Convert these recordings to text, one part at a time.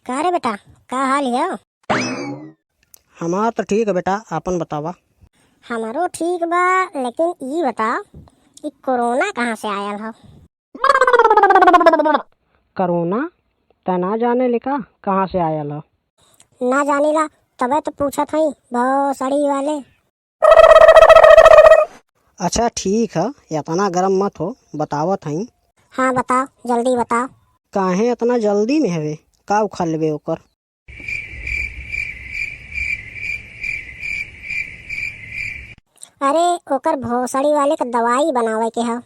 का रे बेटा, का हाल है? हमार तो ठीक है बेटा, आपन बतावा। हमारो ठीक बा, लेकिन ई बता कि कोरोना कहाँ से आयल हो? कोरोना त ना जाने लिखा कहाँ से आयल हो। ना जानेला तबे तो पूछत हई भोसड़ी वाले। अच्छा ठीक है, इतना गरम मत हो, बतावत हई। हाँ बताओ, जल्दी बताओ। काहे इतना जल्दी में हवे, का उखाड़ लेबे ओकर। अरे ओकर भोसड़ी वाले का दवाई बनावे के है।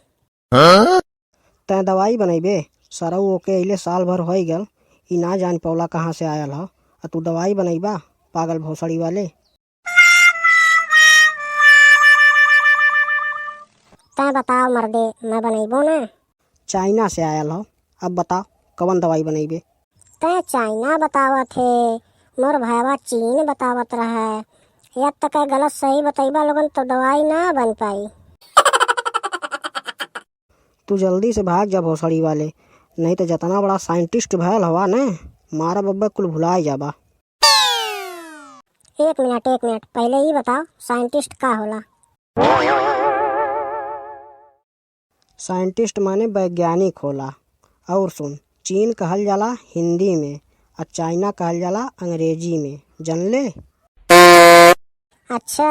तै दवाई बनैबे? सरऊ ओके अइले साल भर हो गल, ई ना जान पौला कहाँ से आयल हो, आ तू दवाई बनैबा, पागल भोसड़ी वाले। तै बताओ मर्दे, मैं बनैबो ना। चाइना से आयल हो, अब बताओ कवन दवाई बनैबे। तै चाइना बतावत है, मोर भाईवा चीन बतावत रहा है। या तक गलत सही बताइबा लोगन तो दवाई ना बन पाई। तू जल्दी से भाग जा भोसड़ी वाले, नहीं तो जितना बड़ा साइंटिस्ट भयल हवा न, मारा बब्बा कुल भुलाए जाबा। एक मिनट पहले ही बताओ साइंटिस्ट का होला? साइंटिस्ट माने वैज्ञानिक होला। और सुन, चीन कहल जाला हिंदी में, और चाइना कहल जाला अंग्रेजी में, जानले। अच्छा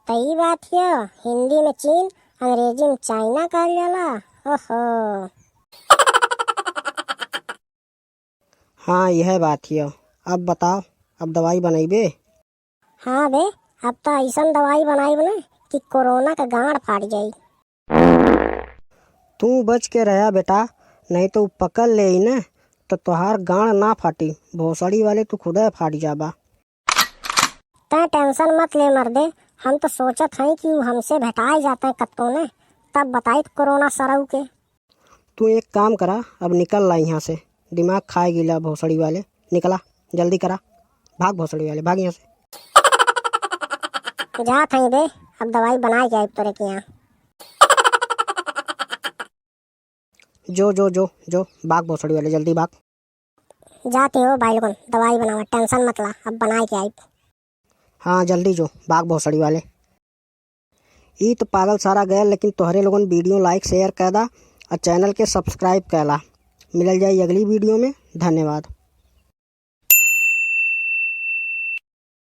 तो ई बात है, हिंदी में चीन, अंग्रेजी में चाइना कहल जाला। ओहो। हाँ यह बात है। अब बताओ, अब दवाई बनैबे। हाँ बे, अब तो ऐसन दवाई बनाई ना कि कोरोना का गांड फाट जाई। तू बच के रहा बेटा, नहीं तो पकड़ ले न तो तोहार गांड ना फाटी, भोसड़ी वाले तू खुदा फाट जाबा। तै टेंशन मत ले मर्दे, हम तो सोचत हई कि हमसे भेटाई जाते कत्तो ने, तब बताई कोरोना सरऊ के। तू एक काम करा, अब निकल ला यहाँ से, दिमाग खाए गिला भोसड़ी वाले। निकला, जल्दी करा, भाग भोसड़ी वाले, भाग यहाँ से। जात हई बे, अब दवाई बनाई जाए तोरे के यहाँ। जो जो जो जो भाग भोसड़ी वाले, जल्दी भाग। जाते हो भाई लोगन, दवाई बनावा, टेंशन मत ला, अब बनाई के आई। हाँ जल्दी जो, भाग भोसड़ी वाले। ई तो पागल सारा गया, लेकिन तोहरे लोगन वीडियो लाइक शेयर कर दा और चैनल के सब्सक्राइब कैला। मिलल जाए अगली वीडियो में, धन्यवाद।